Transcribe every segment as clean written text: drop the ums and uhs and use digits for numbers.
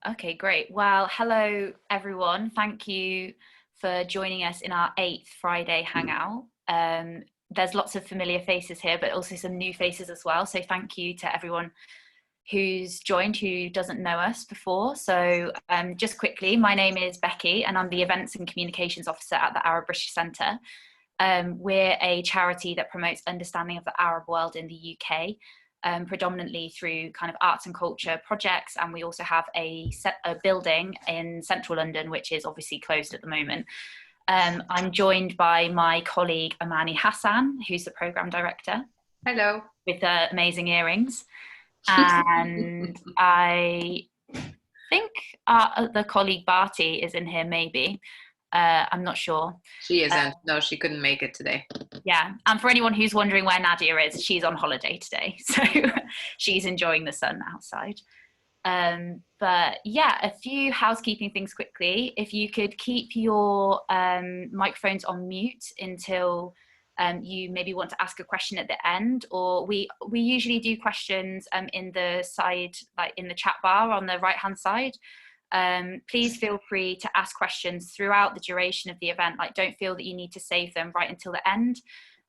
Okay, great. Well, hello everyone. Thank you for joining us in our 8th Friday Hangout. There's lots of familiar faces here, but also some new faces as well. So thank you to everyone who's joined who doesn't know us before. So just quickly, my name is Becky and I'm the Events and Communications Officer at the Arab-British Centre. We're a charity that promotes understanding of the Arab world in the UK, predominantly through kind of arts and culture projects. And we also have a building in central London, which is obviously closed at the moment. I'm joined by my colleague Amani Hassan, who's the programme director. Hello. With amazing earrings. And I think the colleague Bayti is in here maybe. I'm not sure. She isn't. No, she couldn't make it today. Yeah, and for anyone who's wondering where Nadia is, she's on holiday today, so she's enjoying the sun outside. But yeah, a few housekeeping things quickly. If you could keep your microphones on mute until you maybe want to ask a question at the end, or we usually do questions in the side, like in the chat bar on the right hand side. Please feel free to ask questions throughout the duration of the event. Like, don't feel that you need to save them right until the end.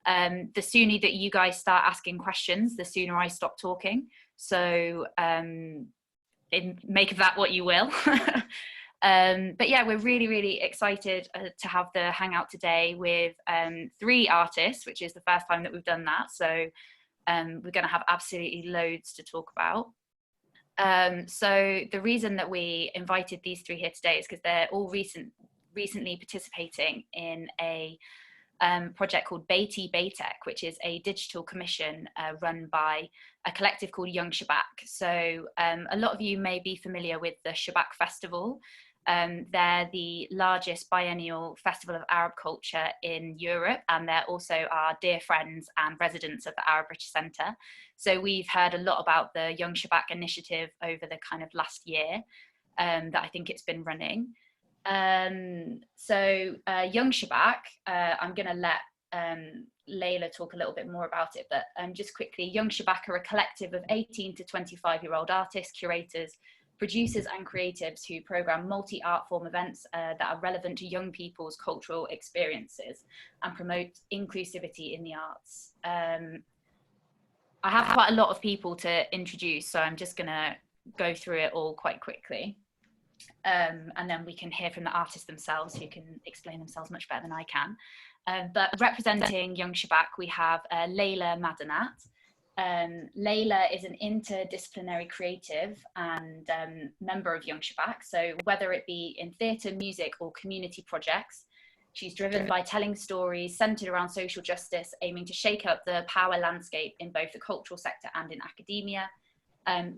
The sooner that you guys start asking questions, the sooner I stop talking. So make of that what you will. But yeah, we're really excited to have the hangout today with 3 artists, which is the first time that we've done that. So we're going to have absolutely loads to talk about. So the reason that we invited these 3 here today is because they're all recently participating in a project called Bayti Baytek, which is a digital commission run by a collective called Young Shubbak. So a lot of you may be familiar with the Shubbak Festival. They're the largest biennial festival of Arab culture in Europe, and they're also our dear friends and residents of the Arab-British Centre. So we've heard a lot about the Young Shubbak initiative over the kind of last year that I think it's been running. So Young Shubbak, I'm going to let Layla talk a little bit more about it, but just quickly, Young Shubbak are a collective of 18 to 25-year-old artists, curators, producers and creatives who program multi-art form events that are relevant to young people's cultural experiences and promote inclusivity in the arts. I have quite a lot of people to introduce, so I'm just going to go through it all quite quickly. And then we can hear from the artists themselves, who can explain themselves much better than I can. But representing Young Shubbak, we have Layla Madanat. Layla is an interdisciplinary creative and member of Young Shubbak. So whether it be in theatre, music or community projects, she's driven by telling stories centred around social justice, aiming to shake up the power landscape in both the cultural sector and in academia.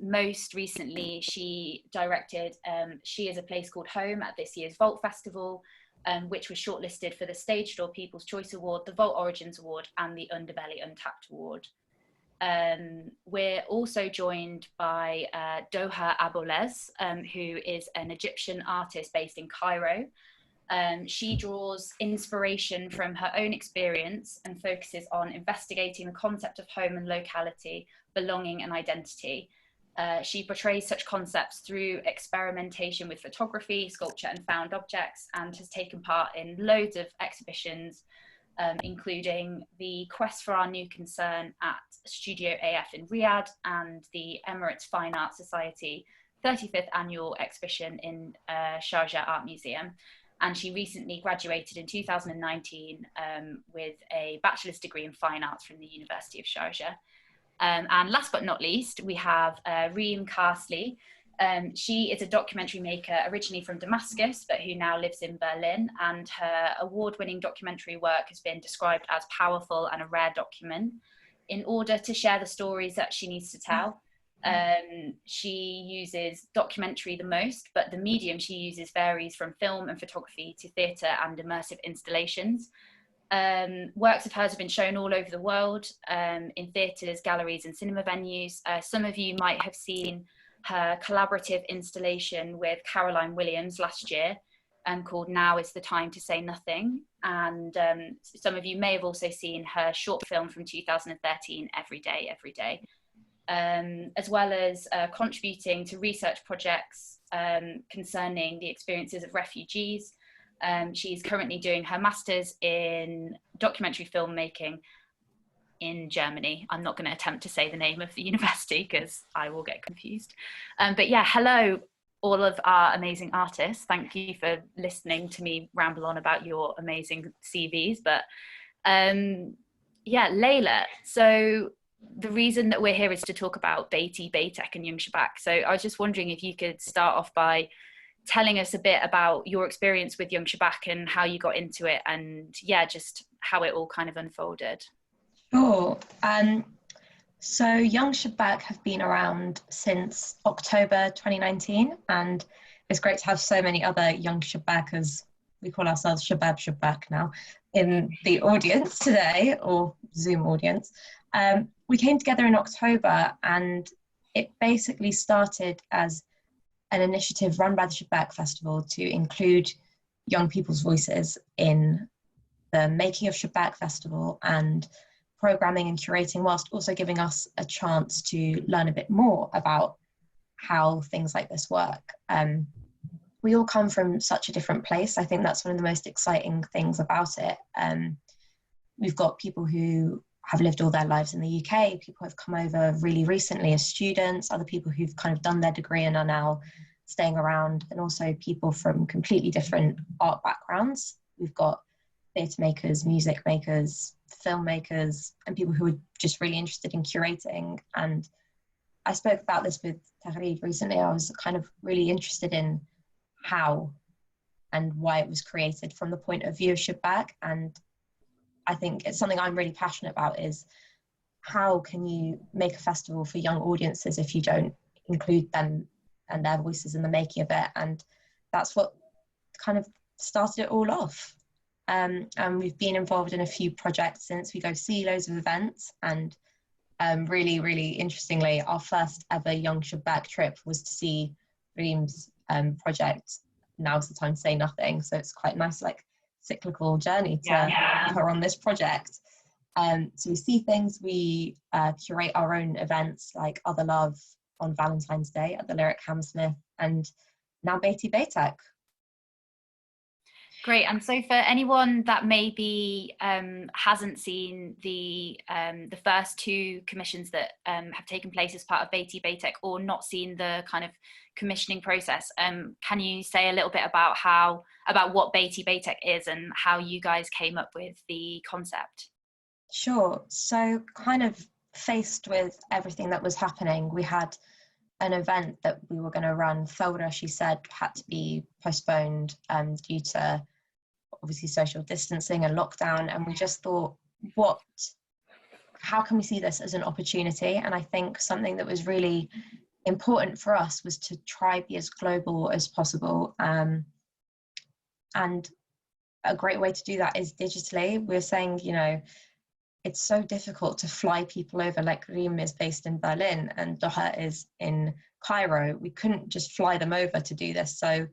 Most recently, she directed She Is a Place Called Home at this year's Vault Festival, which was shortlisted for the Stage Door People's Choice Award, the Vault Origins Award and the Underbelly Untapped Award. We're also joined by Doha Aboelezz, who is an Egyptian artist based in Cairo. She draws inspiration from her own experience and focuses on investigating the concept of home and locality, belonging and identity. She portrays such concepts through experimentation with photography, sculpture and found objects, and has taken part in loads of exhibitions, including the Quest for Our New Concern at Studio AF in Riyadh and the Emirates Fine Arts Society 35th Annual Exhibition in Sharjah Art Museum. And she recently graduated in 2019 with a bachelor's degree in fine arts from the University of Sharjah. And last but not least, we have Reem Karssli. She is a documentary maker originally from Damascus, but who now lives in Berlin. And her award-winning documentary work has been described as powerful and a rare document. In order to share the stories that she needs to tell, she uses documentary the most, but the medium she uses varies from film and photography to theatre and immersive installations. Works of hers have been shown all over the world, in theatres, galleries and cinema venues. Some of you might have seen her collaborative installation with Caroline Williams last year, called Now Is the Time to Say Nothing. And some of you may have also seen her short film from 2013, Every Day, Every Day. as well as contributing to research projects concerning the experiences of refugees. She's currently doing her master's in documentary filmmaking in Germany. I'm not going to attempt to say the name of the university because I will get confused. But yeah, hello, all of our amazing artists. Thank you for listening to me ramble on about your amazing CVs. But yeah, Layla, so the reason that we're here is to talk about Bayti Baytek and Young Shubbak. So I was just wondering if you could start off by telling us a bit about your experience with Young Shubbak and how you got into it, and yeah, just how it all kind of unfolded. Sure. So Young Shubbak have been around since October 2019, and it's great to have so many other Young Shubbak, as we call ourselves Shubbak now, in the audience today, or Zoom audience. We came together in October, and it basically started as an initiative run by the Shubbak Festival to include young people's voices in the making of Shubbak Festival and programming and curating, whilst also giving us a chance to learn a bit more about how things like this work. We all come from such a different place. I think that's one of the most exciting things about it. We've got people who have lived all their lives in the UK, people who have come over really recently as students, other people who've kind of done their degree and are now staying around, and also people from completely different art backgrounds. We've got theatre makers, music makers, filmmakers, and people who are just really interested in curating. And I spoke about this with Tahrir recently. I was kind of really interested in how and why it was created from the point of view of Shubbak. And I think it's something I'm really passionate about, is how can you make a festival for young audiences if you don't include them and their voices in the making of it? And that's what kind of started it all off. And we've been involved in a few projects since. We go see loads of events, and really, really interestingly, our first ever Young Shubbak trip was to see Reem's project, Now's the Time to Say Nothing. So it's quite nice, like, cyclical journey to have her on this project. So we see things, we curate our own events like Other Love on Valentine's Day at the Lyric Hammersmith, and now Bayti Baytek. Great. And so for anyone that maybe hasn't seen the first two commissions that have taken place as part of Bayti Baytek, or not seen the kind of commissioning process, can you say a little bit about what Bayti Baytek is and how you guys came up with the concept? Sure. So kind of faced with everything that was happening, we had an event that we were going to run, Thawra, she said, had to be postponed due to obviously social distancing and lockdown. And we just thought, how can we see this as an opportunity? And I think something that was really important for us was to try be as global as possible. And a great way to do that is digitally. We're saying, you know, it's so difficult to fly people over. Like, Reem is based in Berlin and Doha is in Cairo. We couldn't just fly them over to do this. So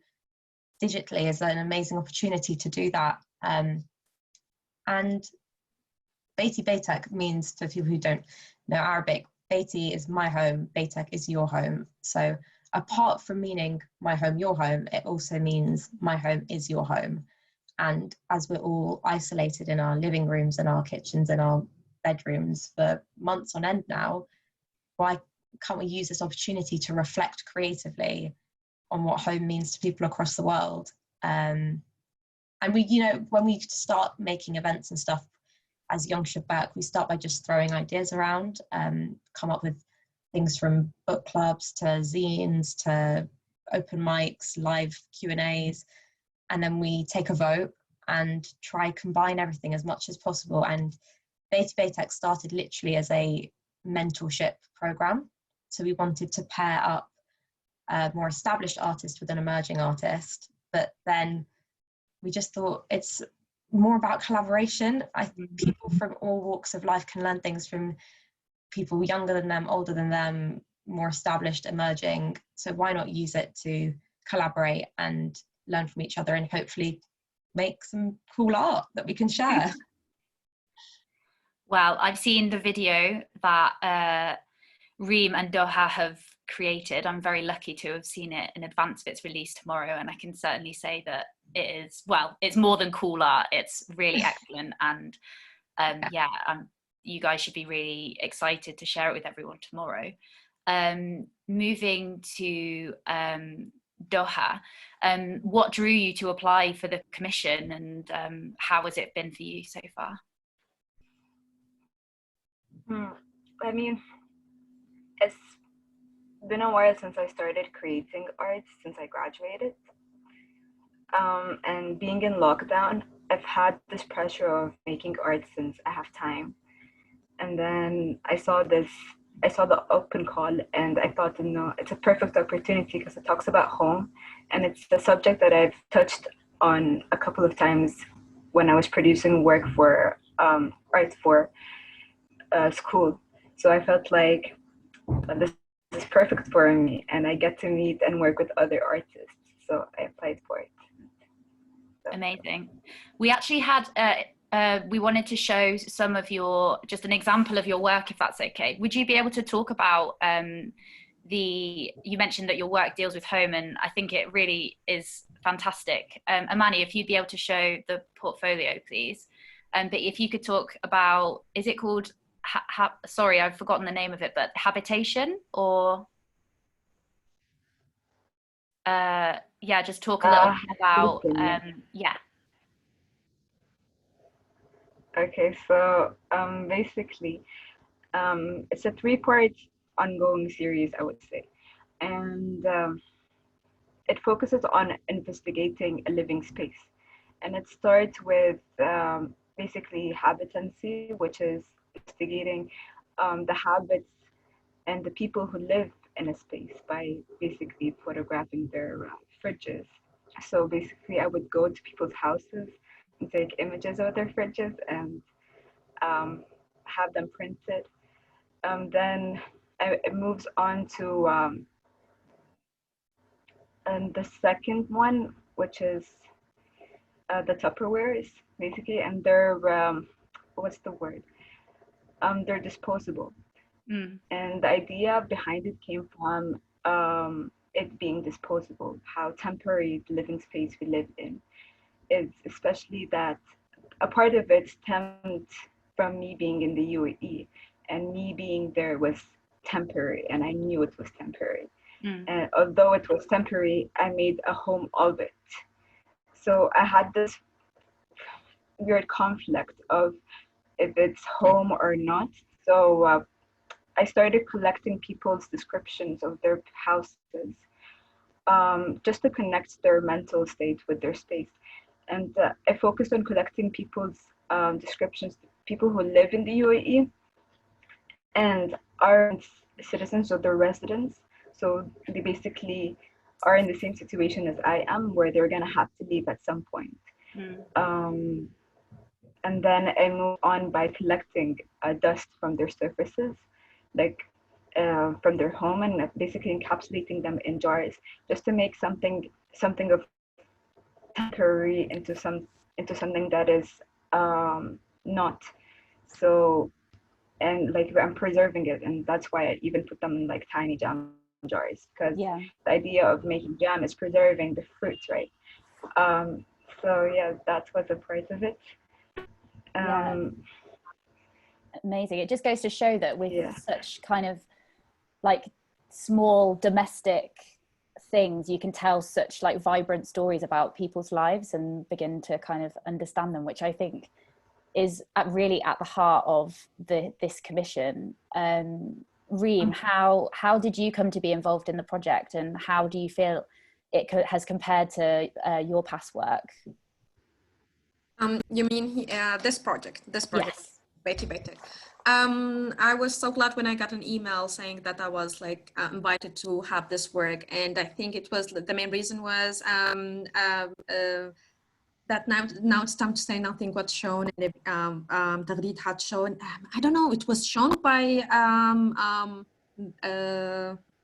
digitally is an amazing opportunity to do that. And Bayti Baytek means, for people who don't know Arabic, Bayti is my home, Baytek is your home. So apart from meaning my home, your home, it also means my home is your home. And as we're all isolated in our living rooms and our kitchens and our bedrooms for months on end now, why can't we use this opportunity to reflect creatively on what home means to people across the world? And we, you know, when we start making events and stuff as Young Shubbak, we start by just throwing ideas around, come up with things from book clubs to zines to open mics, live Q&As, and then we take a vote and try combine everything as much as possible. And Bayti Baytek started literally as a mentorship program. So we wanted to pair up a more established artist with an emerging artist, but then we just thought it's more about collaboration. I think people from all walks of life can learn things from people younger than them, older than them, more established, emerging. So why not use it to collaborate and learn from each other and hopefully make some cool art that we can share. Well, I've seen the video that Reem and Doha have created. I'm very lucky to have seen it in advance of its release tomorrow, and I can certainly say that it is, well, it's more than cool art. It's really excellent, and you guys should be really excited to share it with everyone tomorrow. Moving to Doha, what drew you to apply for the commission, and how has it been for you so far? I mean, it's been a while since I started creating art, since I graduated. And being in lockdown, I've had this pressure of making art since I have time. And then I saw the open call, and I thought, no, it's a perfect opportunity because it talks about home, and it's a subject that I've touched on a couple of times when I was producing work for art for school. So I felt like this is perfect for me, and I get to meet and work with other artists. So I applied for it. So. Amazing. We actually had we wanted to show some of just an example of your work, if that's okay. Would you be able to talk about you mentioned that your work deals with home, and I think it really is fantastic. Amani, if you'd be able to show the portfolio, please. But if you could talk about, is it called, sorry, I've forgotten the name of it, but habitation, or just talk a little bit about Okay, so basically, it's a 3-part ongoing series, I would say, and it focuses on investigating a living space, and it starts with basically habitancy, which is investigating the habits and the people who live in a space by basically photographing their fridges. So basically, I would go to people's houses and take images of their fridges and have them printed. Then it moves on to and the second one, which is the Tupperwares, basically, and they're what's the word? They're disposable. And the idea behind it came from it being disposable, how temporary the living space we live in is, especially that a part of it stemmed from me being in the UAE, and me being there was temporary, and I knew it was temporary. And although it was temporary, I made a home of it. So I had this weird conflict of if it's home or not. So I started collecting people's descriptions of their houses, just to connect their mental state with their space. And I focused on collecting people's descriptions, people who live in the UAE and are citizens of their residents. So they basically are in the same situation as I am, where they're gonna have to leave at some point. And then I moved on by collecting dust from their surfaces, like from their home, and basically encapsulating them in jars, just to make something of temporary into something that is not. So, and like I'm preserving it, and that's why I even put them in like tiny jam jars, because the idea of making jam is preserving the fruits, right? So yeah, that was a part of it. Amazing. It just goes to show that with such kind of like small domestic things, you can tell such like vibrant stories about people's lives and begin to kind of understand them, which I think is really at the heart of this commission. Reem, how did you come to be involved in the project, and how do you feel it has compared to your past work? You mean this project? Yes. Bayti Baytek. I was so glad when I got an email saying that I was like invited to have this work, and I think it was the main reason was that now it's time to say nothing was shown, and Tagreed had shown. I don't know. It was shown by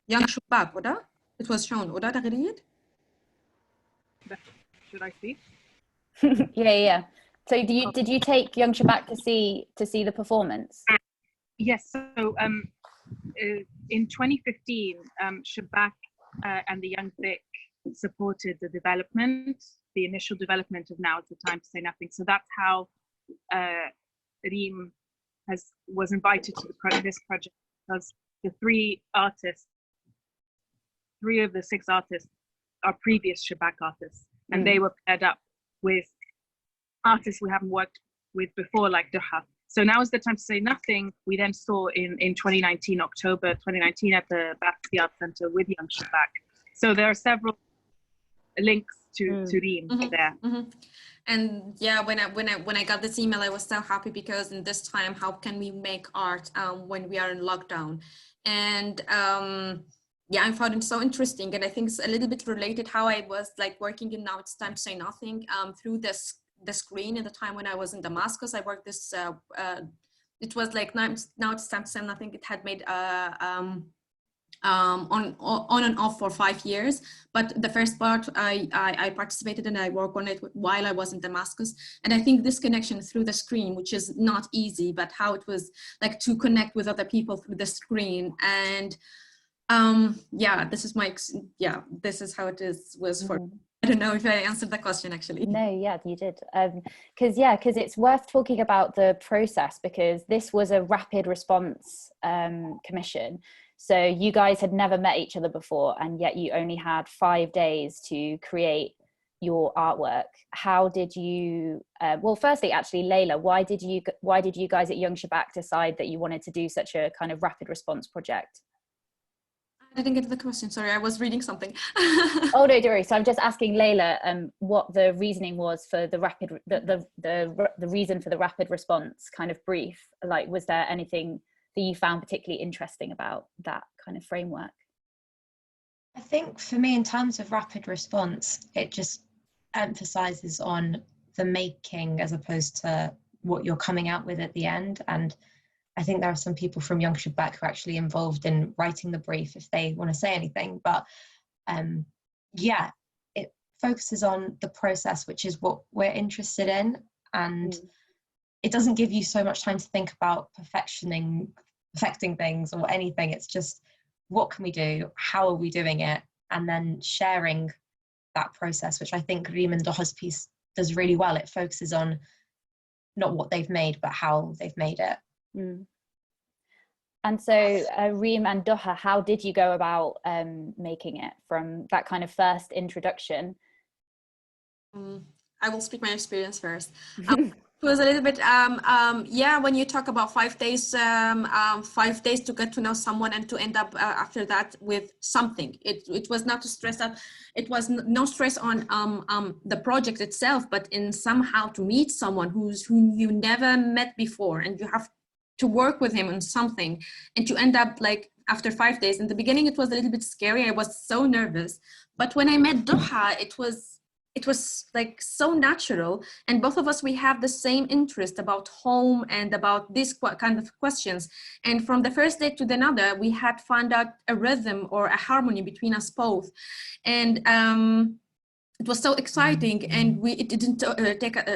Young Shubbak, oder? It was shown, oder Tagreed? Should I speak? Yeah. So did you take Young Shubbak to see the performance? Yes. So in 2015, Shubbak and the Young Vic supported the initial development of Now Is the Time to Say Nothing. So that's how Reem was invited to this project, because the three of the six artists are previous Shubbak artists, and they were paired up with artists we haven't worked with before, like Doha. So Now Is the Time to Say Nothing, we then saw in 2019, October 2019, at the Bayti Art Center with Young Shubbak. So there are several links to Reem there. And yeah, when I got this email, I was so happy, because in this time, how can we make art when we are in lockdown? And yeah, I found it so interesting, and I think it's a little bit related how I was like working in Now It's Time to Say Nothing through the screen. At the time when I was in Damascus, I worked this. It was like Now It's Time to Say Nothing. It had made on and off for 5 years, but the first part I participated and I worked on it while I was in Damascus. And I think this connection through the screen, which is not easy, but how it was like to connect with other people through the screen. And yeah, this is this is how it was for me. I don't know if I answered the question actually. No, yeah, you did. Because it's worth talking about the process, because this was a rapid response commission. So you guys had never met each other before, and yet you only had 5 days to create your artwork. How did you, well, firstly, actually, Layla, why did you guys at Young Shubbak decide that you wanted to do such a kind of rapid response project? I didn't get the question, sorry, I was reading something. Oh, no, don't worry. So I'm just asking Layla what the reasoning was for the reason for the rapid response kind of brief. Like, was there anything that you found particularly interesting about that kind of framework? I think for me, in terms of rapid response, it just emphasizes on the making as opposed to what you're coming out with at the end. And I think there are some people from Young Shubbak who are actually involved in writing the brief if they want to say anything. But yeah, it focuses on the process, which is what we're interested in. And it doesn't give you so much time to think about perfecting things or anything. It's just, what can we do? How are we doing it? And then sharing that process, which I think Reem and Doha's piece does really well. It focuses on not what they've made, but how they've made it. And so Reem and Doha, how did you go about making it from that kind of first introduction? I will speak my experience first. It was a little bit, yeah, when you talk about 5 days, 5 days to get to know someone and to end up after that with something. It was not to stress out. It was no stress on the project itself, but in somehow to meet someone whom you never met before, and you have to work with him on something, and to end up like after 5 days. In the beginning, it was a little bit scary. I was so nervous, but when I met Doha, it was like so natural, and both of us, we have the same interest about home and about this kind of questions. And from the first day to the another, we had found out a rhythm or a harmony between us both. And it was so exciting, and it didn't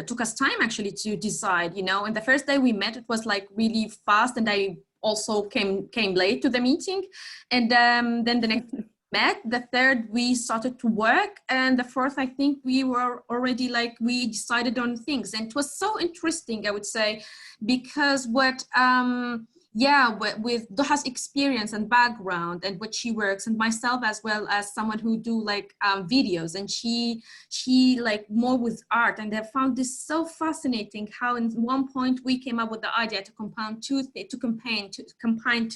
took us time actually to decide, you know. And the first day we met, it was like really fast, and I also came late to the meeting. And then the next met, the third we started to work, and the fourth, I think we were already like, we decided on things. And it was so interesting, I would say, because with Doha's experience and background and what she works, and myself as well as someone who do like videos, and she like more with art. And I found this so fascinating how in one point we came up with the idea to combine two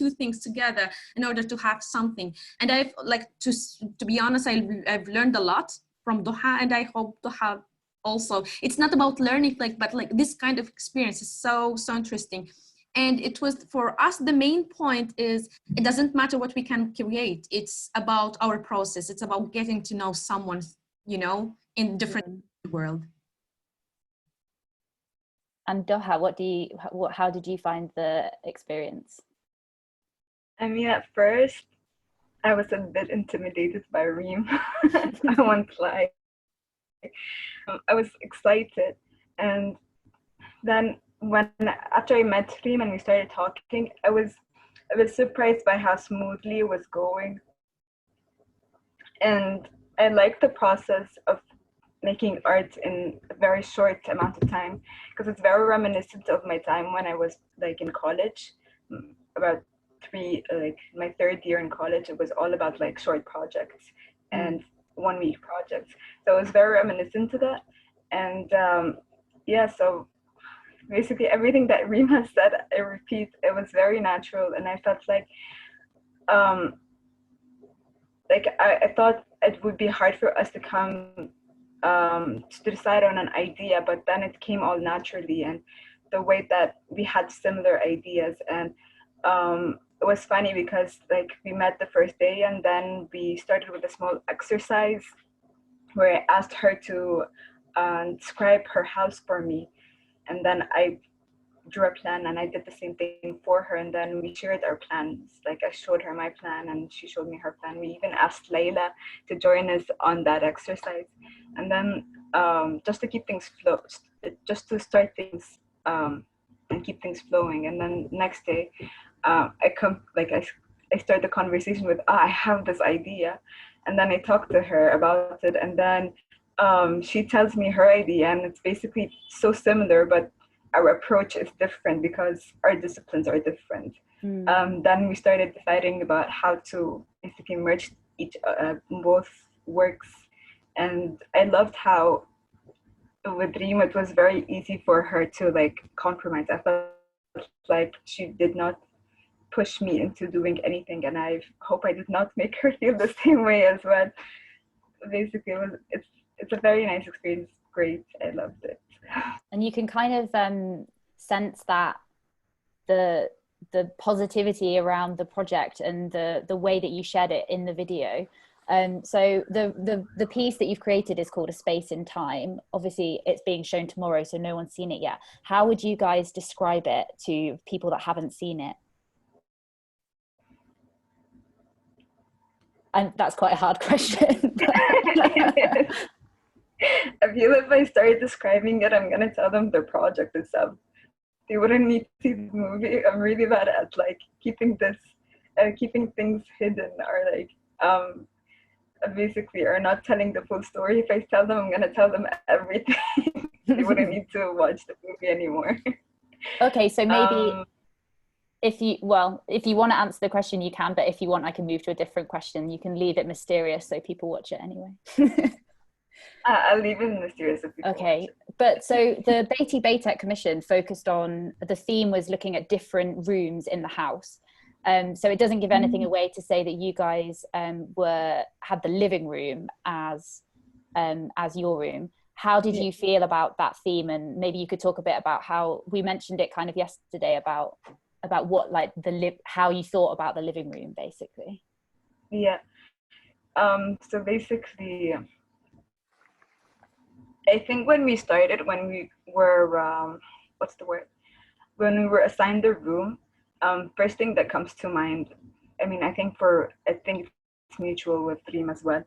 things together in order to have something. And I've like, to be honest, I've learned a lot from Doha, and I hope Doha also. It's not about learning, but like this kind of experience is so interesting. And it was, for us, the main point is, it doesn't matter what we can create. It's about our process. It's about getting to know someone, you know, in different world. And Doha, how did you find the experience? I mean, at first, I was a bit intimidated by Reem. I won't lie. I was excited, and then after I met Reem and we started talking, I was I was surprised by how smoothly it was going. And I liked the process of making art in a very short amount of time, because it's very reminiscent of my time when I was like in college, about my third year in college. It was all about like short projects and 1 week projects. So it was very reminiscent to that. And so basically everything that Reem has said, I repeat, it was very natural. And I felt like I thought it would be hard for us to come to decide on an idea, but then it came all naturally, and the way that we had similar ideas. And it was funny because like we met the first day, and then we started with a small exercise where I asked her to describe her house for me, and then I drew a plan, and I did the same thing for her, and then we shared our plans. Like I showed her my plan and she showed me her plan. We even asked Layla to join us on that exercise. And then just to keep things just to start things and keep things flowing. And then next day I start the conversation with, I have this idea, and then I talk to her about it, and then she tells me her idea, and it's basically so similar, but our approach is different because our disciplines are different. Then we started deciding about how to basically merge both works. And I loved how with Reem it was very easy for her to like compromise. I felt like she did not push me into doing anything, and I hope I did not make her feel the same way as well. Basically, it's a very nice experience. Great, I loved it. And you can kind of sense that the positivity around the project and the way that you shared it in the video. So the piece that you've created is called A Space in Time. Obviously it's being shown tomorrow, so no one's seen it yet. How would you guys describe it to people that haven't seen it? And that's quite a hard question. I feel if I start describing it, I'm going to tell them their project itself. They wouldn't need to see the movie. I'm really bad at like keeping things hidden, or like basically, or not telling the full story. If I tell them, I'm going to tell them everything. They wouldn't need to watch the movie anymore. Okay, so maybe if you want to answer the question, you can, but if you want, I can move to a different question. You can leave it mysterious so people watch it anyway. I'll leave it mysterious if people okay, but so the Bayti Baytek commission focused on, the theme was looking at different rooms in the house. So it doesn't give anything away to say that you guys had the living room as your room. How did you feel about that theme? And maybe you could talk a bit about how we mentioned it kind of yesterday about what like how you thought about the living room basically. Yeah. So basically, I think when we were when we were assigned the room, first thing that comes to mind, I think it's mutual with Reem as well,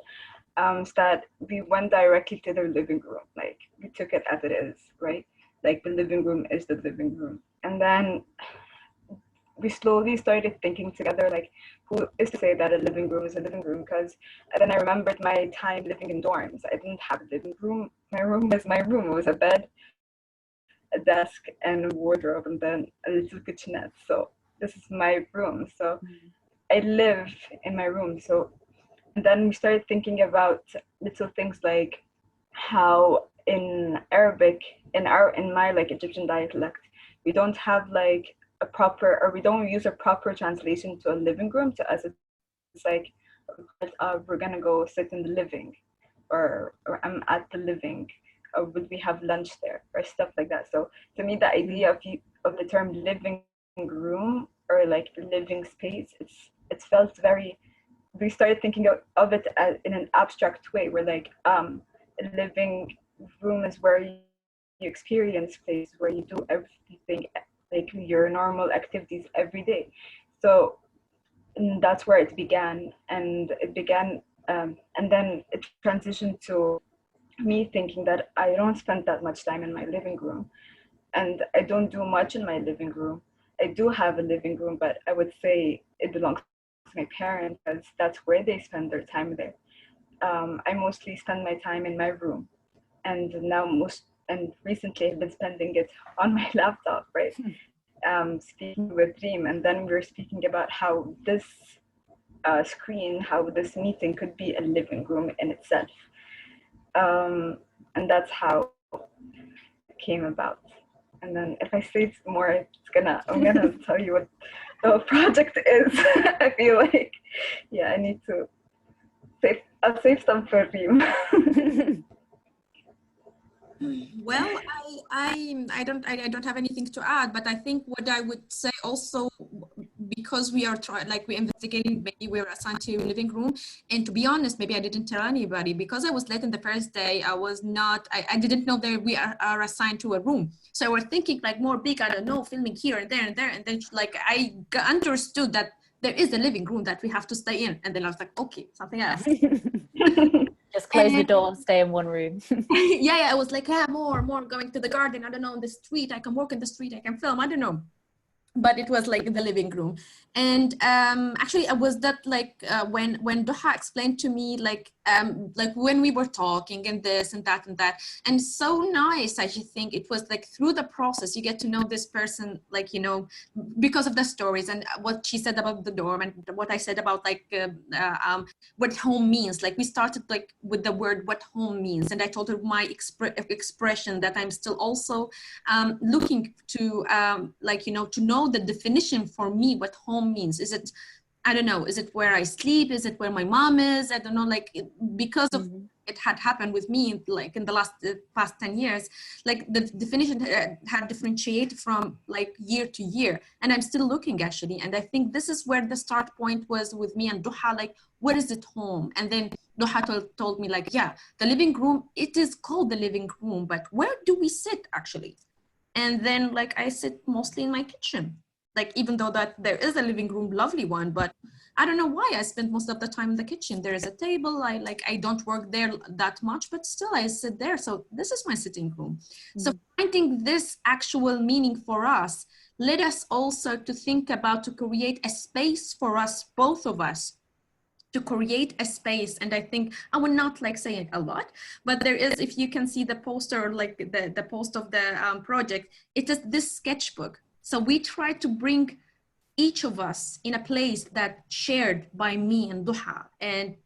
is that we went directly to their living room. Like we took it as it is, right? Like the living room is the living room. And then we slowly started thinking together, like, who is to say that a living room is a living room? Because then I remembered my time living in dorms. I didn't have a living room. My room was my room. It was a bed, a desk, and a wardrobe, and then a little kitchenette. So this is my room. So I live in my room. So, and then we started thinking about little things like how in Arabic, in my like Egyptian dialect, we don't have like we don't use a proper translation to a living room. To us, it's like we're gonna go sit in the living, or I'm at the living, or would we have lunch there, or stuff like that. So to me, the idea of the term living room, or like living space, it felt very. We started thinking of it as in an abstract way, where like a living room is where you experience place, where you do everything, like your normal activities every day. So that's where it began, and then it transitioned to me thinking that I don't spend that much time in my living room, and I don't do much in my living room. I do have a living room, but I would say it belongs to my parents because that's where they spend their time there. I mostly spend my time in my room, and recently I've been spending it on my laptop, right? Speaking with Reem, and then we were speaking about how this screen, how this meeting could be a living room in itself, and that's how it came about. And then if I say more, I'm gonna tell you what the project is. I feel like, yeah, I need to I'll save some for Reem. Well, I don't have anything to add, but I think what I would say also, because we are we're investigating, maybe we were assigned to living room, and to be honest, maybe I didn't tell anybody because I was late in the first day. I didn't know that we are assigned to a room, so we're thinking like more big, I don't know, filming here and there and there, and then like I understood that there is a living room that we have to stay in, and then I was like, okay, something else. Just close the door, stay in one room. yeah, I was like, yeah, more going to the garden, I don't know, in the street, I can walk in the street, I can film, I don't know. But it was like in the living room. And actually, I was that like when Doha explained to me like when we were talking and this and that, and so nice. I just think it was like through the process you get to know this person, like, you know, because of the stories and what she said about the dorm and what I said about like what home means. Like we started like with the word what home means, and I told her my expression that I'm still also looking to like, you know, to know the definition for me what home means. Is it, I don't know, is it where I sleep? Is it where my mom is? I don't know, like because of it had happened with me like in the past 10 years, like the definition had differentiated from like year to year, and I'm still looking actually. And I think this is where the start point was with me and Doha, like where is it home? And then Doha told me like, yeah, the living room, it is called the living room, but where do we sit actually? And then like I sit mostly in my kitchen, like even though that there is a living room, lovely one, but I don't know why I spend most of the time in the kitchen. There is a table, I don't work there that much, but still I sit there. So this is my sitting room. So finding this actual meaning for us led us also to think about to create a space for us, both of us, to create a space. And I think I would not like say it a lot, but there is, if you can see the poster or like the post of the project, it is this sketchbook. So we try to bring each of us in a place that shared by me and Doha, and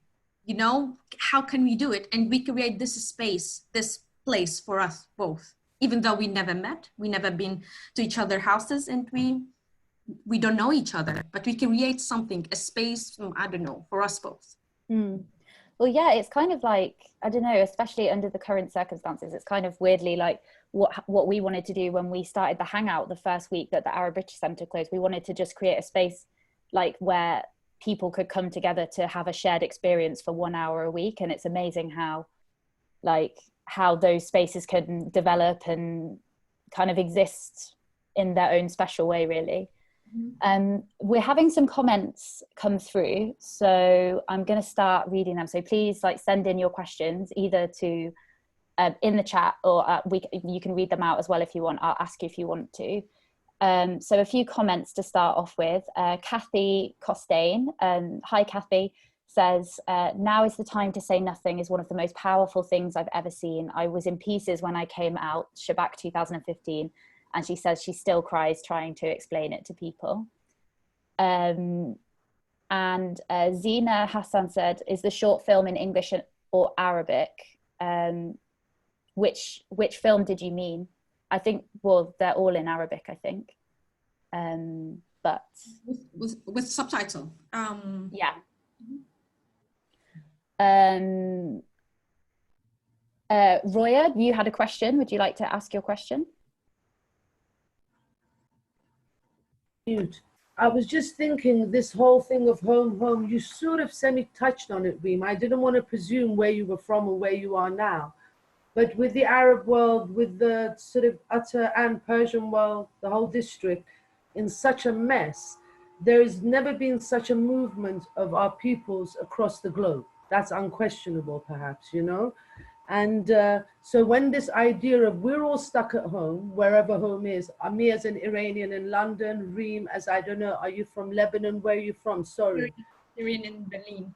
you know, how can we do it? And we create this space, this place for us both, even though we never met, we never been to each other's houses, and we don't know each other, but we create something, a space, I don't know, for us both. Well, yeah, it's kind of like, I don't know, especially under the current circumstances, it's kind of weirdly like what we wanted to do when we started the Hangout the first week that the Arab British Centre closed. We wanted to just create a space like where people could come together to have a shared experience for 1 hour a week. And it's amazing how those spaces can develop and kind of exist in their own special way, really. We're having some comments come through, so I'm going to start reading them. So please like send in your questions either to in the chat, or you can read them out as well if you want. I'll ask you if you want to. So a few comments to start off with. Kathy Costain, hi Kathy, says, now is the time to say nothing is one of the most powerful things I've ever seen. I was in pieces when I came out, Shubbak 2015. And she says she still cries trying to explain it to people. And Zina Hassan said, is the short film in English or Arabic? Which film did you mean? I think, well, they're all in Arabic, I think. But with subtitle. Yeah. Roya, you had a question. Would you like to ask your question? I was just thinking this whole thing of home, you sort of semi-touched on it, Reem. I didn't want to presume where you were from or where you are now. But with the Arab world, with the sort of utter and Persian world, the whole district in such a mess, there has never been such a movement of our peoples across the globe. That's unquestionable, perhaps, you know? And so when this idea of we're all stuck at home, wherever home is, me as an Iranian in London, Reem as, I don't know, are you from Lebanon? Where are you from? Sorry. Syrian in Berlin.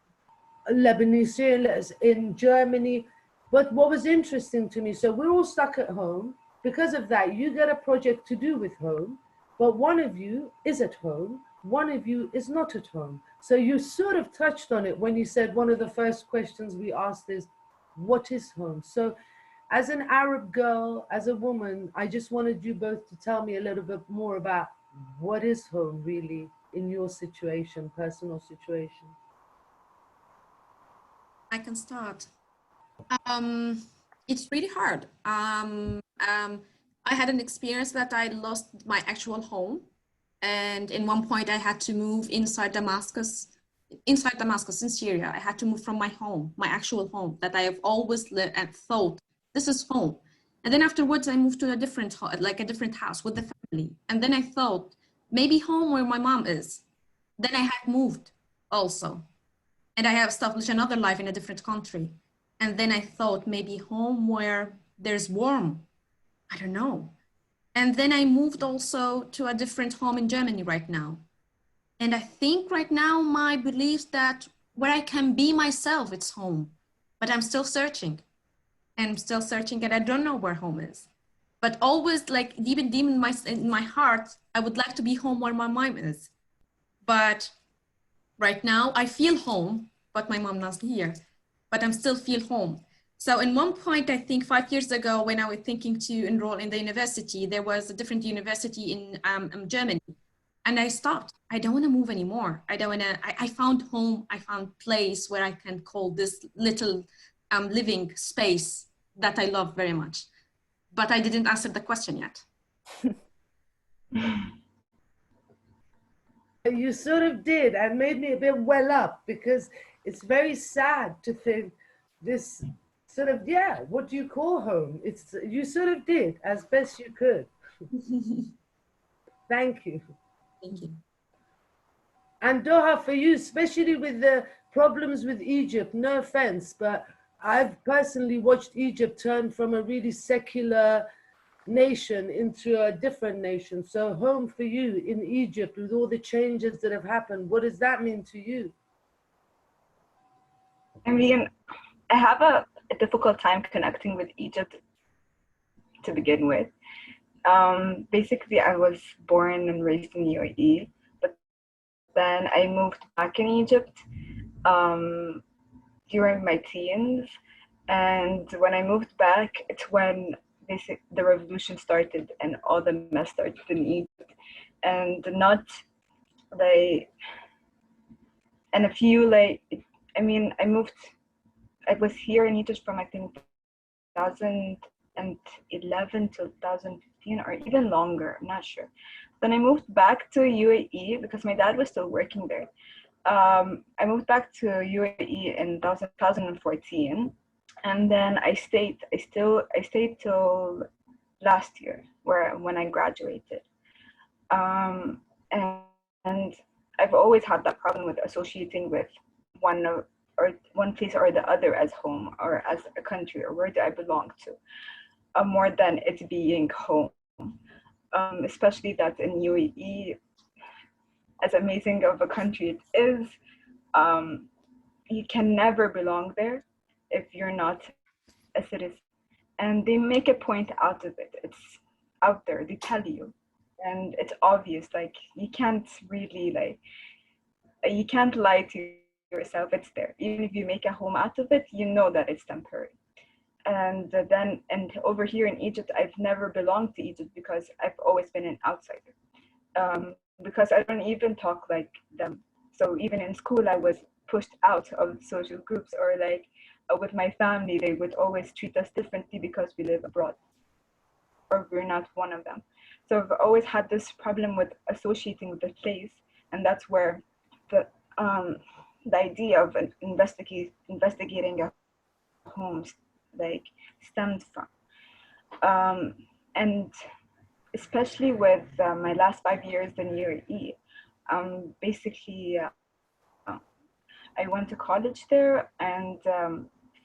Lebanese Syrians in Germany. But what was interesting to me, so we're all stuck at home. Because of that, you get a project to do with home, but one of you is at home, one of you is not at home. So you sort of touched on it when you said one of the first questions we asked is, what is home? So as an Arab girl, as a woman, I just wanted you both to tell me a little bit more about what is home really in your situation, personal situation. I can start. It's really hard. I had an experience that I lost my actual home. And in one point I had to move inside Damascus in Syria. I had to move from my home, my actual home that I have always lived and thought this is home. And then afterwards I moved to a different house with the family. And then I thought maybe home where my mom is. Then I had moved also. And I have established another life in a different country. And then I thought maybe home where there's warm. I don't know. And then I moved also to a different home in Germany right now. And I think right now my beliefs that where I can be myself, it's home. But I'm still searching. And I'm still searching and I don't know where home is. But always like deep in my heart, I would like to be home where my mom is. But right now I feel home, but my mom not here. But I'm still feel home. So in one point, I think 5 years ago, when I was thinking to enroll in the university, there was a different university in Germany. And I stopped. I don't want to move anymore. I found home. I found place where I can call this little living space that I love very much. But I didn't answer the question yet. You sort of did, and made me a bit well up, because it's very sad to think this sort of, yeah, what do you call home? You sort of did as best you could. Thank you. Thank you. And Doha, for you, especially with the problems with Egypt, no offense, but I've personally watched Egypt turn from a really secular nation into a different nation. So home for you in Egypt, with all the changes that have happened, what does that mean to you? I mean, I have a difficult time connecting with Egypt to begin with. Basically, I was born and raised in UAE, but then I moved back in Egypt during my teens. And when I moved back, it's when the revolution started and all the mess started in Egypt. And not like, and a few like, I was here in Egypt from I think 2011 to 2015 or even longer, I'm not sure. Then I moved back to UAE because my dad was still working there. I moved back to UAE in 2014, and then I stayed till last year, when I graduated. And I've always had that problem with associating with one place or the other as home or as a country or where do I belong to, more than it being home. Especially that in UAE, as amazing of a country it is, you can never belong there if you're not a citizen. And they make a point out of it. It's out there, they tell you. And it's obvious, like you can't lie to yourself, it's there. Even if you make a home out of it, you know that it's temporary. And over here in Egypt, I've never belonged to Egypt because I've always been an outsider. Because I don't even talk like them. So even in school, I was pushed out of social groups, or like with my family, they would always treat us differently because we live abroad or we're not one of them. So I've always had this problem with associating with the place, and that's where the idea of investigating a home like stemmed from. And especially with my last 5 years in UAE, basically I went to college there, and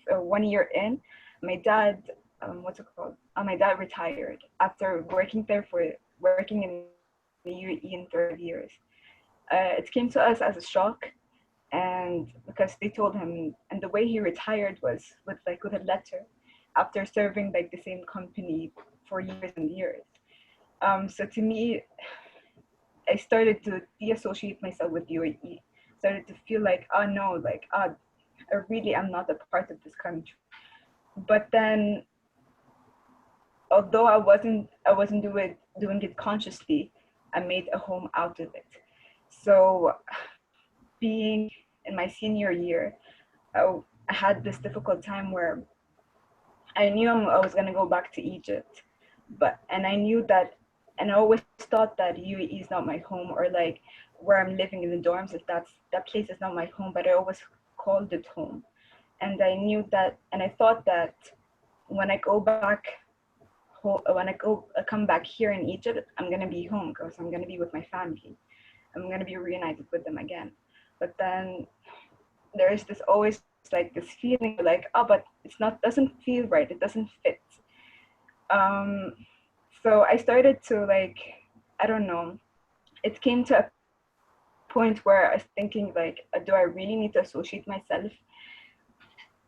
1 year in, my dad, what's it called? My dad retired after working in the UAE in 30 years. It came to us as a shock, and because they told him, and the way he retired was with a letter after serving like the same company for years and years. So to me, I started to de-associate myself with UAE. Started to feel like, oh no, like, I really am not a part of this country. But then, although I wasn't doing it consciously, I made a home out of it. So, being in my senior year, I had this difficult time where I knew I was gonna go back to Egypt, and I knew that, and I always thought that UAE is not my home, or like where I'm living in the dorms, if that place is not my home, but I always called it home. And I knew that, and I thought that when I go back, come back here in Egypt, I'm gonna be home because I'm gonna be with my family. I'm gonna be reunited with them again. But then there is always like this feeling like, oh, but doesn't feel right. It doesn't fit. So I started to like, I don't know. It came to a point where I was thinking like, do I really need to associate myself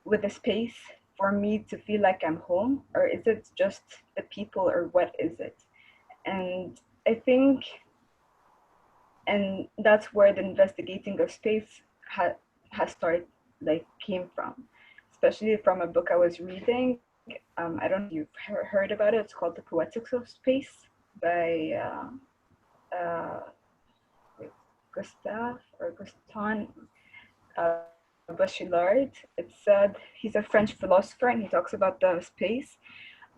with a space for me to feel like I'm home, or is it just the people, or what is it? And I think, and that's where the investigating of space has started, like came from, especially from a book I was reading. I don't know if you've heard about it. It's called The Poetics of Space by Gaston Bachelard. It's he's a French philosopher, and he talks about the space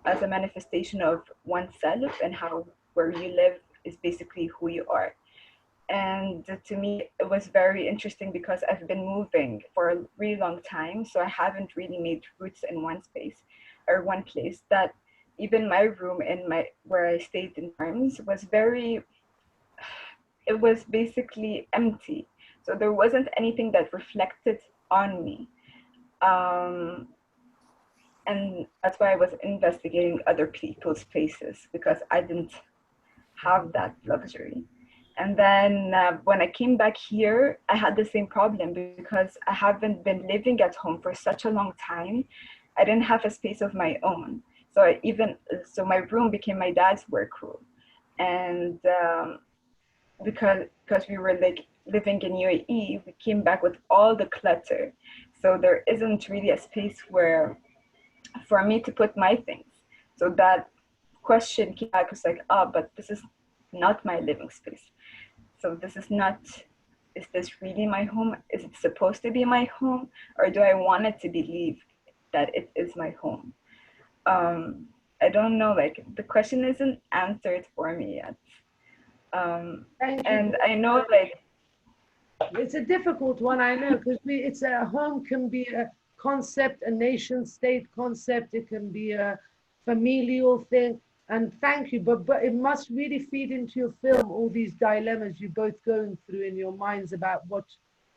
as a manifestation of oneself, and how where you live is basically who you are. And to me, it was very interesting because I've been moving for a really long time, so I haven't really made roots in one space or one place. That even my room where I stayed in dorms was it was basically empty. So there wasn't anything that reflected on me. And that's why I was investigating other people's places, because I didn't have that luxury. And then when I came back here, I had the same problem because I haven't been living at home for such a long time. I didn't have a space of my own. So my room became my dad's work room. And because we were like living in UAE, we came back with all the clutter. So there isn't really a space for me to put my things. So that question came back, was like, but this is not my living space. So is this really my home? Is it supposed to be my home? Or do I want it to believe that it is my home? I don't know, like the question isn't answered for me yet. And I know like, it's a difficult one, I know, because it's a home can be a concept, a nation state concept, it can be a familial thing. And thank you, but it must really feed into your film, all these dilemmas you're both going through in your minds about what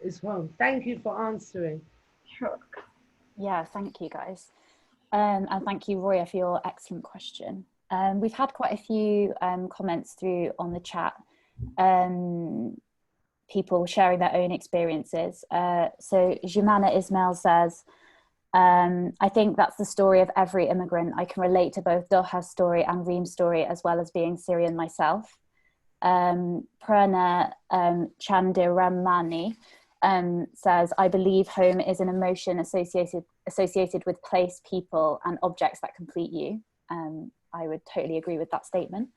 is home. Thank you for answering. Sure. Yeah, thank you guys. And thank you, Roya, for your excellent question. We've had quite a few comments through on the chat, people sharing their own experiences. So Jumana Ismail says, I think that's the story of every immigrant. I can relate to both Doha's story and Reem's story, as well as being Syrian myself. Prana Chandiramani says, I believe home is an emotion associated with place, people, and objects that complete you. I would totally agree with that statement.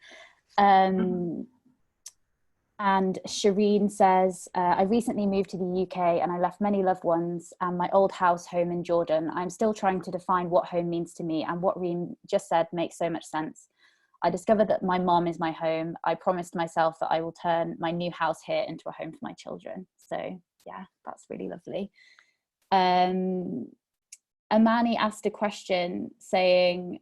And Shireen says, I recently moved to the UK and I left many loved ones and my old house home in Jordan. I'm still trying to define what home means to me, and what Reem just said makes so much sense. I discovered that my mom is my home. I promised myself that I will turn my new house here into a home for my children. So yeah, that's really lovely. Amani asked a question saying,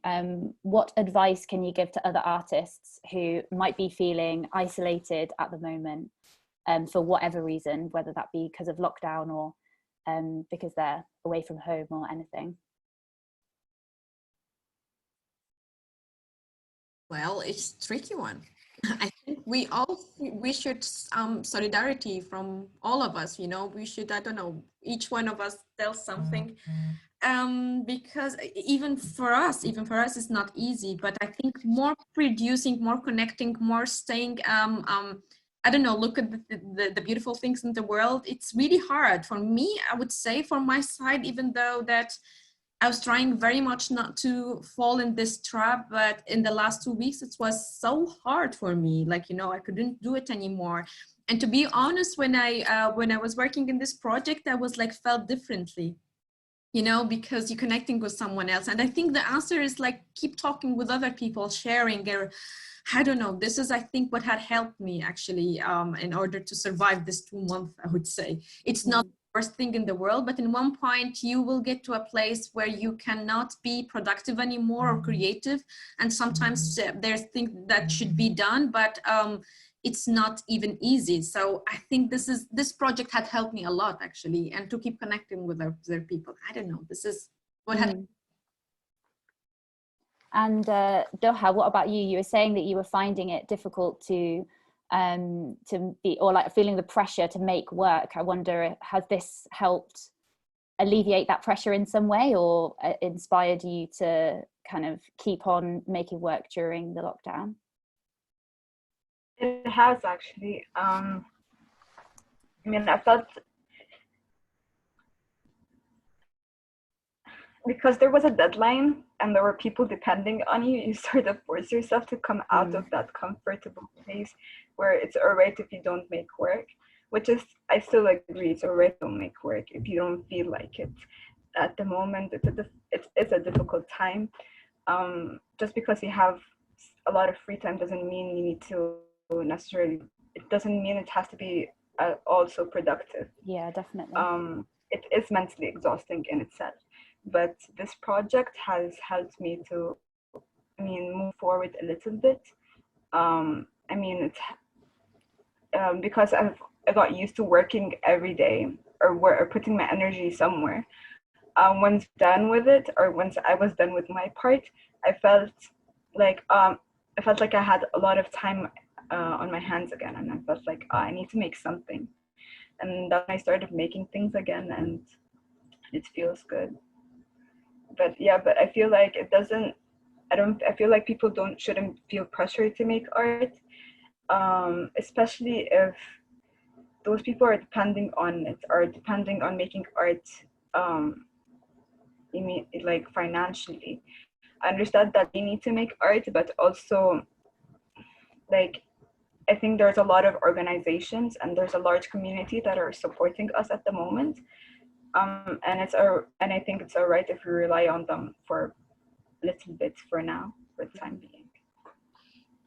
what advice can you give to other artists who might be feeling isolated at the moment for whatever reason, whether that be because of lockdown or because they're away from home or anything? Well, it's a tricky one. I think we should solidarity from all of us, you know, we should, I don't know, each one of us tell something, because even for us it's not easy, but I think more producing, more connecting, more staying, I don't know, look at the beautiful things in the world. It's really hard for me, I would say, from my side, even though that I was trying very much not to fall in this trap, but in the last 2 weeks, it was so hard for me. Like, you know, I couldn't do it anymore. And to be honest, when I was working in this project, I was like felt differently, you know, because you're connecting with someone else. And I think the answer is like, keep talking with other people, sharing, or I don't know. This is, I think, what had helped me actually in order to survive this 2 months, I would say. It's not worst thing in the world, but in one point you will get to a place where you cannot be productive anymore or creative, and sometimes there's things that should be done, but it's not even easy. So I think this project had helped me a lot actually, and to keep connecting with other people. I don't know, this is what had. And Doha, what about you? You were saying that you were finding it difficult to be, or like feeling the pressure to make work. I wonder, has this helped alleviate that pressure in some way, or inspired you to kind of keep on making work during the lockdown? It has actually. I mean, I felt, because there was a deadline and there were people depending on you, you sort of force yourself to come out of that comfortable place where it's all right if you don't make work, which is, I still agree, it's all right to make work if you don't feel like it. At the moment, it's a difficult time. Just because you have a lot of free time doesn't mean you need to necessarily, it doesn't mean it has to be also productive. Yeah, definitely. It is mentally exhausting in itself. But this project has helped me to, move forward a little bit. It's because I got used to working every day or putting my energy somewhere. Once done with it, or once I was done with my part, I felt like I had a lot of time on my hands again, and I felt like I need to make something. And then I started making things again, and it feels good. But I feel like I feel like people shouldn't feel pressure to make art, especially if those people are depending on it, or depending on making art, like financially. I understand that they need to make art, but also, like, I think there's a lot of organizations and there's a large community that are supporting us at the moment. And I think it's all right if we rely on them for a little bit for now, for the time being.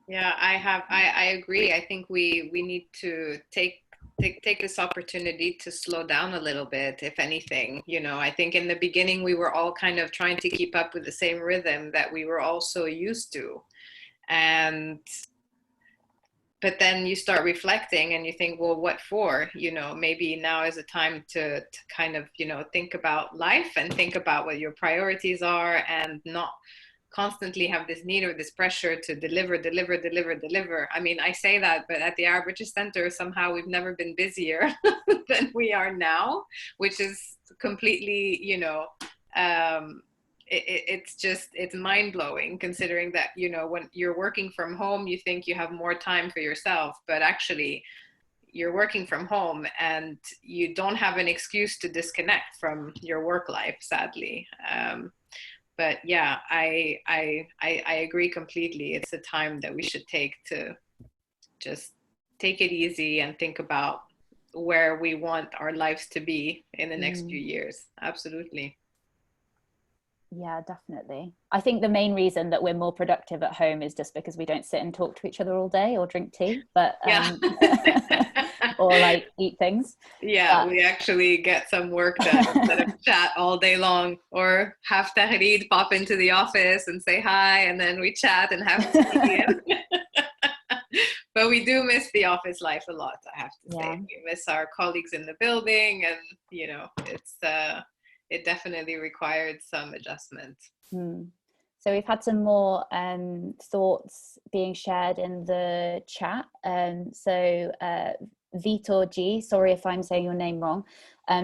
Yeah, I agree. I think we need to take this opportunity to slow down a little bit, if anything. You know, I think in the beginning we were all kind of trying to keep up with the same rhythm that we were all so used to. But then you start reflecting and you think, well, what for? You know, maybe now is a time to kind of, you know, think about life and think about what your priorities are, and not constantly have this need or this pressure to deliver. I mean, I say that, but at the Arab British Center, somehow we've never been busier than we are now, which is completely, you know, it's mind-blowing, considering that, you know, when you're working from home, you think you have more time for yourself, but actually you're working from home and you don't have an excuse to disconnect from your work life, sadly. But yeah, I agree completely. It's a time that we should take to just take it easy and think about where we want our lives to be in the next few years. Absolutely. Yeah, definitely. I think the main reason that we're more productive at home is just because we don't sit and talk to each other all day or drink tea, but or like eat things. Yeah, we actually get some work done instead of chat all day long, or have Tahrid pop into the office and say hi, and then we chat and have tea. But we do miss the office life a lot, I have to say. We miss our colleagues in the building, and you know, it definitely required some adjustment. So So we've had some more thoughts being shared in the chat. So Vitor G, sorry if I'm saying your name wrong,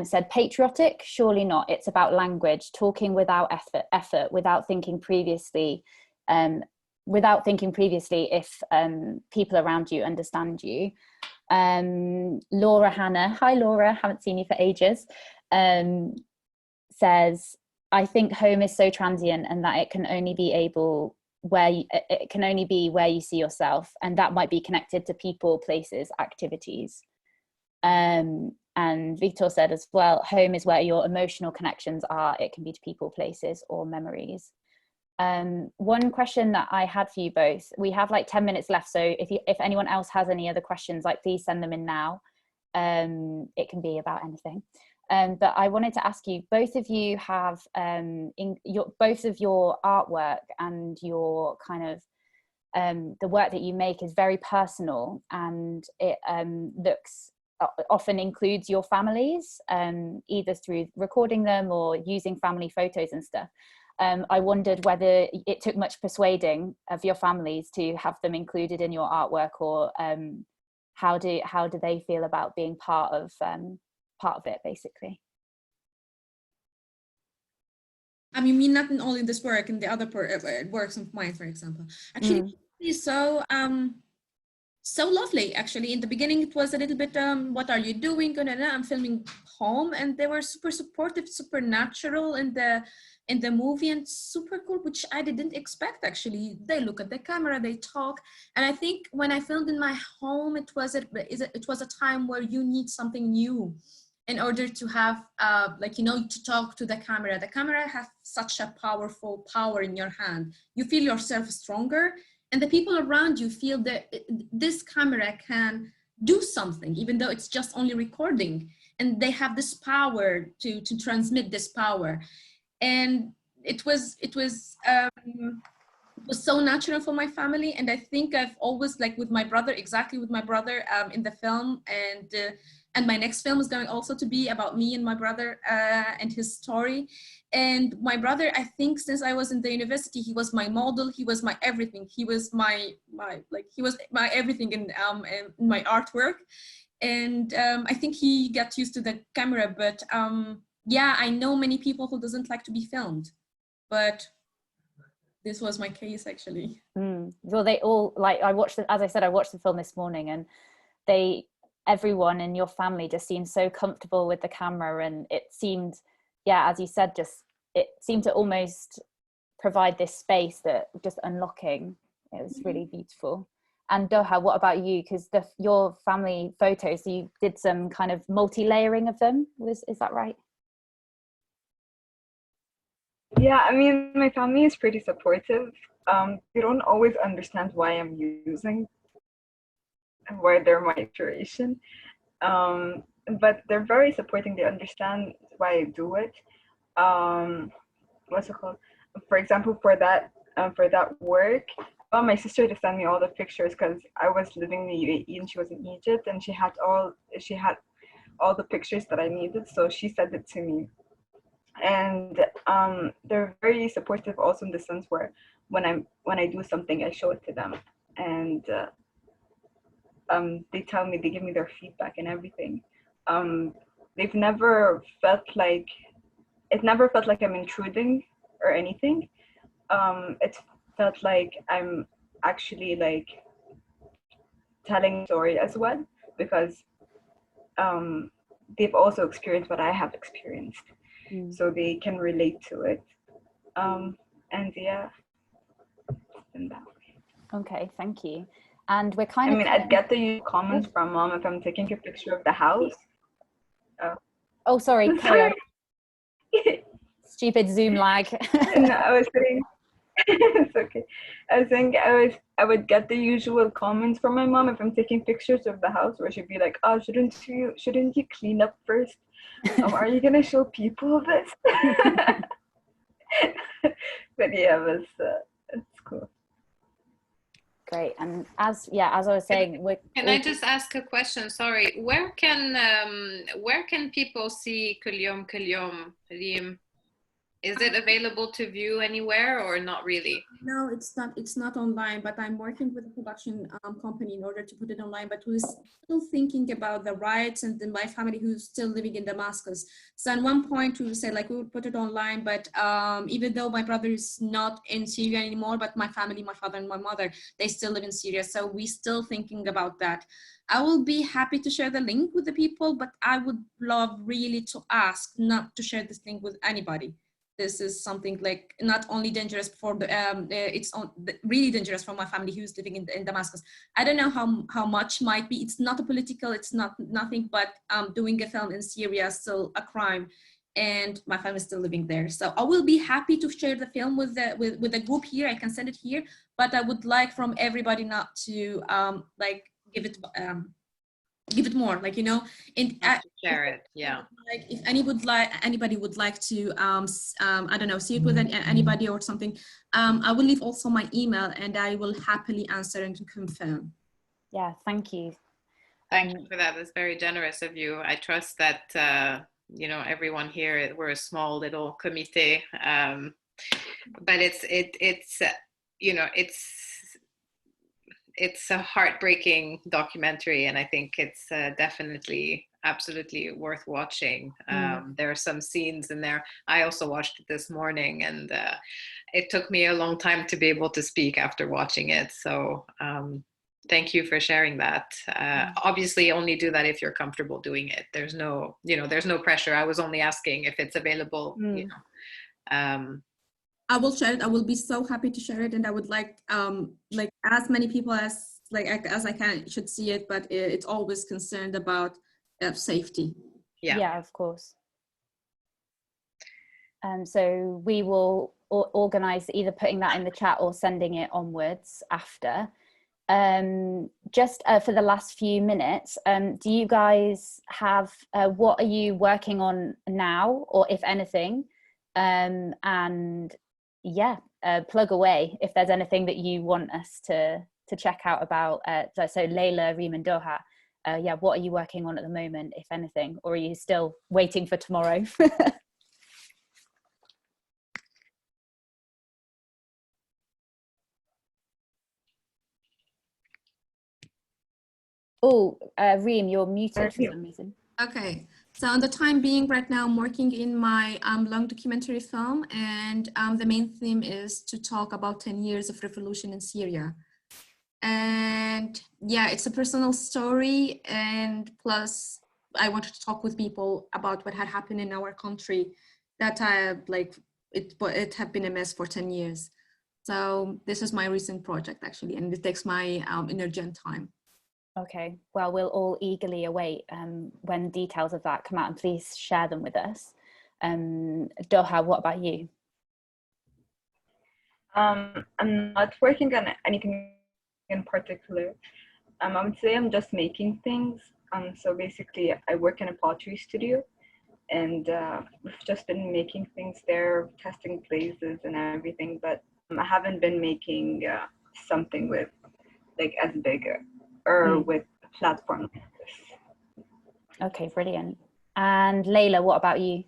said, patriotic? Surely not. It's about language, talking without effort, without thinking previously if people around you understand you. Laura Hannah, hi Laura, haven't seen you for ages, says, I think home is so transient and that it can only be where you see yourself, and that might be connected to people, places, activities. And Victor said as well, home is where your emotional connections are. It can be to people, places, or memories. One question that I had for you both, we have like 10 minutes left, so if anyone else has any other questions, like please send them in now. It can be about anything. But I wanted to ask you, both of you have both of your artwork and your kind of the work that you make is very personal, and it often includes your families, either through recording them or using family photos and stuff. I wondered whether it took much persuading of your families to have them included in your artwork, or how do they feel about being part of it, basically? I mean, not only this work and the other works of mine, for example. Actually, it's so lovely. Actually, in the beginning, it was a little bit, what are you doing? I'm filming home, and they were super supportive, super natural in the movie, and super cool, which I didn't expect. Actually, they look at the camera, they talk, and I think when I filmed in my home, it was a time where you need something new in order to have, to talk to the camera. The camera has such a powerful power in your hand. You feel yourself stronger, and the people around you feel that this camera can do something, even though it's just only recording. And they have this power to transmit this power. And it was so natural for my family. And I think I've always, like with my brother, in the film, and my next film is going also to be about me and my brother and his story. And my brother, I think since I was in the university, he was my model, he was my everything. He was my everything in my artwork. And I think he got used to the camera, but yeah, I know many people who doesn't like to be filmed, but this was my case actually. Well, they all, like, as I said, I watched the film this morning, and everyone in your family just seemed so comfortable with the camera, and it seemed, yeah, as you said, it seemed to almost provide this space that just unlocking. It was really beautiful. And Doha, what about you? Because your family photos, you did some kind of multi-layering of them. Is that right? Yeah, I mean, my family is pretty supportive. They don't always understand why I'm using and why they're my inspiration. But they're very supporting. They understand why I do it. What's it called? For example, for that work, I got my sister to send me all the pictures because I was living in the UAE and she was in Egypt, and she had all the pictures that I needed, so she sent it to me. And they're very supportive also in the sense where when I do something, I show it to them, and they give me their feedback and everything. It never felt like I'm intruding or anything. It felt like I'm actually like telling a story as well, because they've also experienced what I have experienced. So they can relate to it. And yeah, in that way. Okay, thank you. And we're I'd get the comments from mom if I'm taking a picture of the house. Oh, sorry, carry on. Stupid Zoom lag. No, I was saying, it's okay. I was saying I would get the usual comments from my mom if I'm taking pictures of the house, where she'd be like, "Oh, shouldn't you clean up first? Are you gonna show people this?" But yeah, it's cool. Great. And as I was saying, can I just ask a question? Sorry, where can people see Kull Yom Reem? Is it available to view anywhere or not really? No, it's not. It's not online. But I'm working with a production company in order to put it online. But we're still thinking about the rights and then my family who's still living in Damascus. So at one point we said like we would put it online. But even though my brother is not in Syria anymore, but my family, my father and my mother, they still live in Syria. So we're still thinking about that. I will be happy to share the link with the people, but I would love really to ask not to share this link with anybody. This is something like not only dangerous for the, it's really dangerous for my family who's living in Damascus. I don't know how much might be, it's not a political, it's not nothing, but doing a film in Syria is still a crime and my family is still living there. So I will be happy to share the film with the group here. I can send it here, but I would like from everybody not to like give it more, like, you know, and share it. Yeah, like if anybody would like to I don't know, see it with anybody or something, I will leave also my email and I will happily answer and confirm. Yeah, thank you. Thank you for that. That's very generous of you. I trust that you know, everyone here, we're a small little comité, but it's you know, it's a heartbreaking documentary, and I think it's definitely absolutely worth watching. There are some scenes in there. I also watched it this morning, and it took me a long time to be able to speak after watching it. So thank you for sharing that. Obviously, only do that if you're comfortable doing it. There's no, you know, there's no pressure. I was only asking if it's available, you know. I will share it. I will be so happy to share it, and I would like as many people as I can should see it. But it's always concerned about safety. Yeah, of course. So we will organize either putting that in the chat or sending it onwards after. Just for the last few minutes, do you guys have what are you working on now, or if anything, and yeah, plug away if there's anything that you want us to check out about. So Layla, Reem and Doha, yeah, what are you working on at the moment, if anything, or are you still waiting for tomorrow? Oh, Reem, you're muted for some reason. Okay, so on the time being right now, I'm working in my long documentary film, and the main theme is to talk about 10 years of revolution in Syria. And yeah, it's a personal story, and plus I wanted to talk with people about what had happened in our country that it had been a mess for 10 years. So this is my recent project actually, and it takes my energy and time. Okay, well, we'll all eagerly await when details of that come out, and please share them with us. Doha, what about you? I'm not working on anything in particular. I would say I'm just making things. So basically, I work in a pottery studio, and we've just been making things there, testing places and everything. But I haven't been making something with like as big or with a platform like this. Okay, brilliant. And Layla, what about you?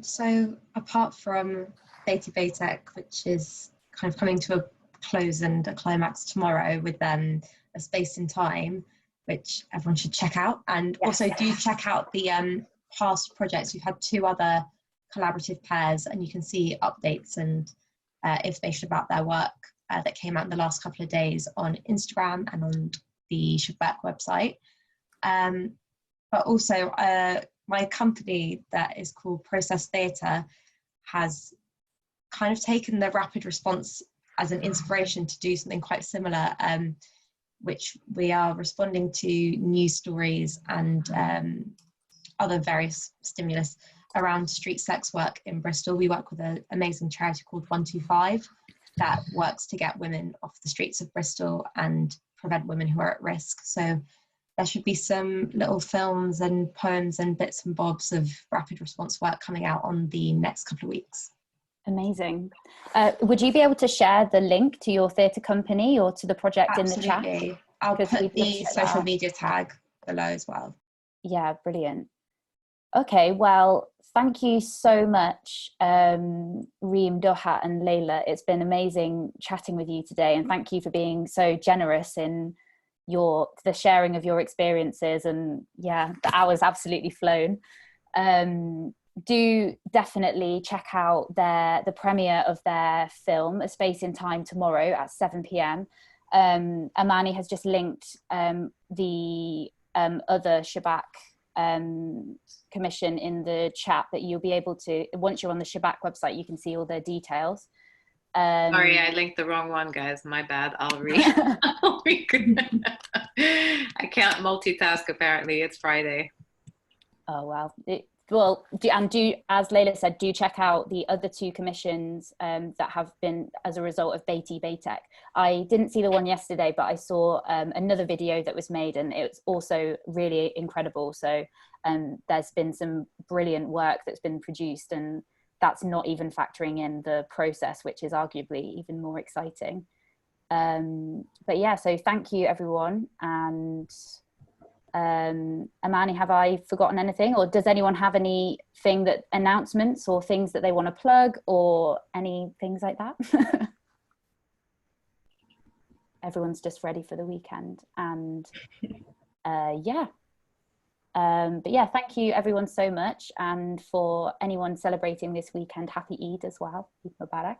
So apart from Bayti Baytek, which is kind of coming to a close and a climax tomorrow with A Space in Time, which everyone should check out, and also do check out the past projects. We've had 2 other collaborative pairs, and you can see updates and information about their work that came out in the last couple of days on Instagram and on the Shubbak website. But also my company that is called Process Theatre has kind of taken the rapid response as an inspiration to do something quite similar, which we are responding to news stories and other various stimulus around street sex work in Bristol. We work with an amazing charity called 125 that works to get women off the streets of Bristol and prevent women who are at risk. So there should be some little films and poems and bits and bobs of rapid response work coming out on the next couple of weeks. Amazing. Would you be able to share the link to your theatre company or to the project in the chat? Absolutely. I'll put the social media tag below as well. Yeah, brilliant. Okay, well, thank you so much, Reem, Doha and Layla. It's been amazing chatting with you today, and thank you for being so generous in the sharing of your experiences. And yeah, the hour's absolutely flown. Do definitely check out the premiere of their film, A Space in Time, tomorrow at 7 p.m. Amani has just linked the other Shubbak commission in the chat, that you'll be able to, once you're on the Shubbak website, you can see all their details. Sorry, I linked the wrong one, guys. My bad. I'll read. I can't multitask, apparently. It's Friday. Oh, well. As Layla said, do check out the other two commissions that have been as a result of Bayti Baytek. I didn't see the one yesterday, but I saw another video that was made, and it's also really incredible. So there's been some brilliant work that's been produced, and that's not even factoring in the process, which is arguably even more exciting. But yeah, so thank you, everyone. And Amani, have I forgotten anything, or does anyone have anything announcements or things that they want to plug, or any things like that? Everyone's just ready for the weekend, and yeah. But yeah, thank you everyone so much, and for anyone celebrating this weekend, happy Eid as well, Eid Mubarak.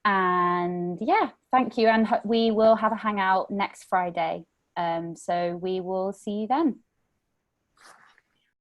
And yeah, thank you, and we will have a hangout next Friday. So we will see you then.